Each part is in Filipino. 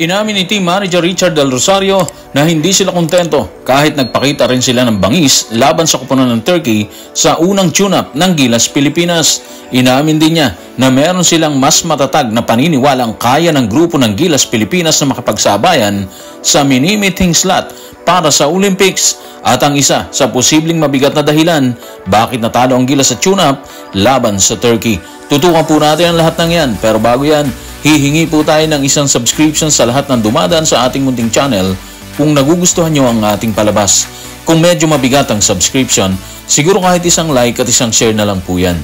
Inamin ni Team Manager Richard Del Rosario na hindi sila kontento kahit nagpakita rin sila ng bangis laban sa koponan ng Turkey sa unang tune-up ng Gilas Pilipinas. Inamin din niya na meron silang mas matatag na paniniwalang kaya ng grupo ng Gilas Pilipinas na makapagsabayan sa mini-meeting slot para sa Olympics at ang isa sa posibleng mabigat na dahilan bakit natalo ang Gilas sa tune-up laban sa Turkey. Tutukan po natin ang lahat ng yan, pero bago yan, hihingi po tayo ng isang subscription sa lahat ng dumadaan sa ating munting channel kung nagugustuhan nyo ang ating palabas. Kung medyo mabigat ang subscription, siguro kahit isang like at isang share na lang po yan.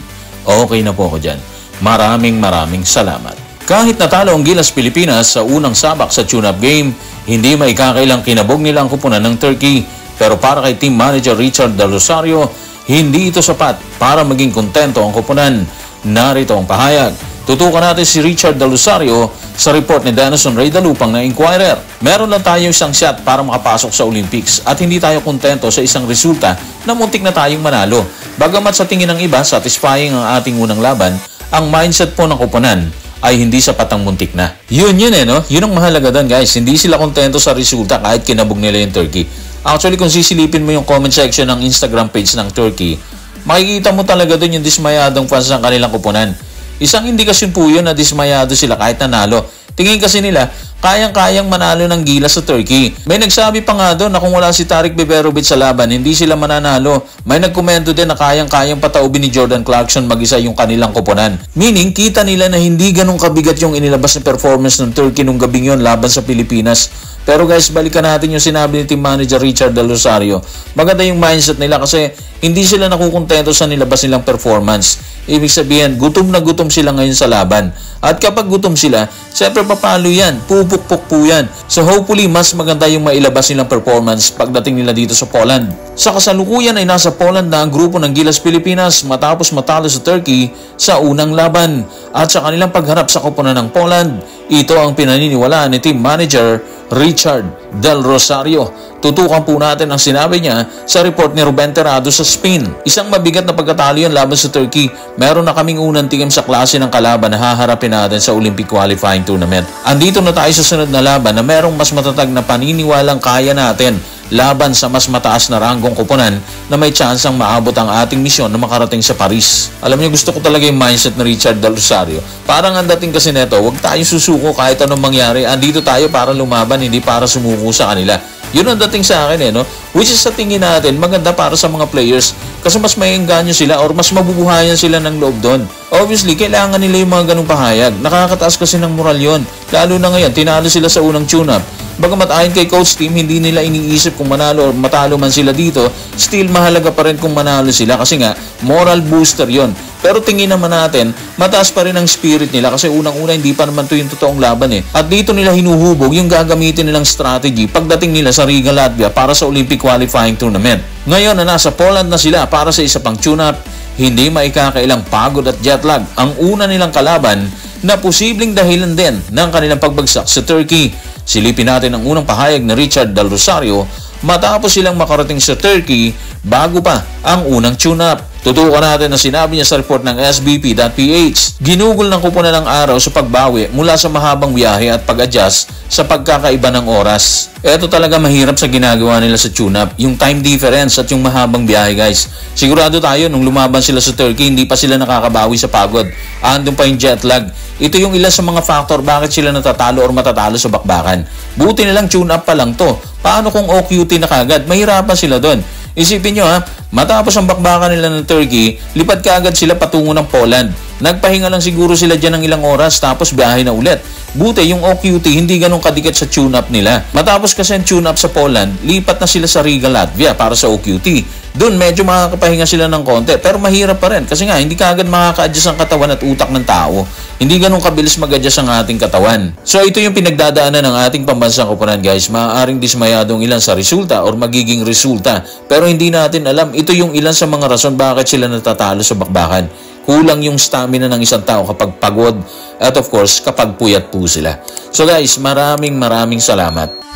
Okay na po ako dyan. Maraming salamat. Kahit natalo ang Gilas Pilipinas sa unang sabak sa tune-up game, hindi maikakailang kinabog nila ang kupunan ng Turkey. Pero para kay Team Manager Richard Del Rosario, hindi ito sapat para maging kontento ang kupunan. Narito ang pahayag. Tutukan natin si Richard Del Rosario sa report ni Denison Ray Dalupang na Inquirer. Meron lang tayo isang shot para makapasok sa Olympics at hindi tayo kontento sa isang resulta na muntik na tayong manalo. Bagamat sa tingin ng iba, satisfying ang ating unang laban, ang mindset po ng koponan ay hindi sapat ang muntik na. Yun no? Yun ang mahalaga doon, guys. Hindi sila kontento sa resulta kahit kinabog nila yung Turkey. Actually, kung sisilipin mo yung comment section ng Instagram page ng Turkey, makikita mo talaga doon yung dismayadong fans ng kanilang koponan. Isang indikasyon po yun na dismayado sila kahit nanalo. Tingin kasi nila, kayang-kayang manalo ng Gilas sa Turkey. May nagsabi pa nga doon na kung wala si Tarik Biberovic sa laban, hindi sila mananalo. May nagkomento din na kayang-kayang pataubin ni Jordan Clarkson mag-isa yung kanilang koponan. Meaning, kita nila na hindi ganun kabigat yung inilabas na performance ng Turkey nung gabing yun laban sa Pilipinas. Pero guys, balikan natin yung sinabi ni Team Manager Richard Del Rosario. Maganda yung mindset nila kasi hindi sila nakukontento sa nilabas nilang performance. Ibig sabihin, gutom na gutom sila ngayon sa laban. At kapag gutom sila, siyempre papalo yan. Pupukpuk po yan. So hopefully, mas maganda yung mailabas nilang performance pagdating nila dito sa Poland. Sa kasalukuyan ay nasa Poland na ang grupo ng Gilas Pilipinas matapos matalo sa Turkey sa unang laban. At sa kanilang pagharap sa koponan ng Poland, ito ang pinaniniwalaan ni Team Manager Richard Del Rosario. Tutukan po natin ang sinabi niya sa report ni Ruben Terrado sa Spain. Isang mabigat na pagkatalo yan laban sa Turkey. Meron na kaming unang tingin sa klase ng kalaban na haharapin natin sa Olympic Qualifying Tournament. Andito na tayo sa sunod na laban na merong mas matatag na paniniwalang kaya natin laban sa mas mataas na ranggong koponan na may tsansang maabot ang ating misyon na makarating sa Paris. Alam niyo, gusto ko talaga yung mindset ni Richard Del Rosario. Parang ang dating kasi neto, huwag tayong susuko kahit anong mangyari. Andito tayo para lumaban, hindi para sumuko sa kanila. Yun ang dating sa akin no? Which is sa tingin natin maganda para sa mga players kasi mas maiengganyo sila or mas mabubuhayan sila ng loob doon. Obviously, kailangan nila yung mga ganung pahayag. Nakakataas kasi ng moral yon. Lalo na ngayon, tinalo sila sa unang tune-up. Bagamat ayon kay Coach Team, hindi nila iniisip kung manalo o matalo man sila dito, still mahalaga pa rin kung manalo sila kasi nga, moral booster yon. Pero tingin naman natin, mataas pa rin ang spirit nila kasi unang-una hindi pa naman ito yung totoong laban At dito nila hinuhubog yung gagamitin nilang strategy pagdating nila sa Riga, Latvia para sa Olympic Qualifying Tournament. Ngayon na nasa Poland na sila para sa isa pang tune-up, hindi maikakailang pagod at jetlag ang una nilang kalaban na posibleng dahilan din ng kanilang pagbagsak sa Turkey. Silipin natin ang unang pahayag ni Richard Del Rosario matapos silang makarating sa Turkey bago pa ang unang tune-up. Tutukan natin na sinabi niya sa report ng SBP.ph. Ginugol ng kupunan ng araw sa pagbawi mula sa mahabang biyahe at pag-adjust sa pagkakaiba ng oras. Ito talaga mahirap sa ginagawa nila sa tune-up, yung time difference at yung mahabang biyahe, guys. Sigurado tayo nung lumaban sila sa Turkey, hindi pa sila nakakabawi sa pagod. Andun pa yung jet lag. Ito yung ilan sa mga factor bakit sila natatalo or matatalo sa bakbakan. Buti nilang tune-up pa lang to. Paano kung OQT na kagad? Mahirapan sila doon. Isipin nyo matapos ang bakbakan nila ng Turkey, lipad kaagad sila patungo ng Poland. Nagpahinga lang siguro sila dyan ng ilang oras tapos biyahe na ulit. Buti yung OQT hindi ganun kadikit sa tune-up nila. Matapos kasi ang tune-up sa Poland, lipat na sila sa Riga, Latvia para sa OQT. Doon medyo makakapahinga sila ng konti pero mahirap pa rin kasi nga hindi kaagad makaka-adjust ang katawan at utak ng tao. Hindi ganun kabilis mag-adjust ang ating katawan. So ito yung pinagdadaanan ng ating pambansang koponan, guys. Maaaring dismayadong ilan sa resulta or magiging resulta. Pero hindi natin alam, ito yung ilan sa mga rason bakit sila natatalo sa bakbakan. Kulang yung stamina ng isang tao kapag pagod at of course kapag puyat po sila. So guys, maraming salamat.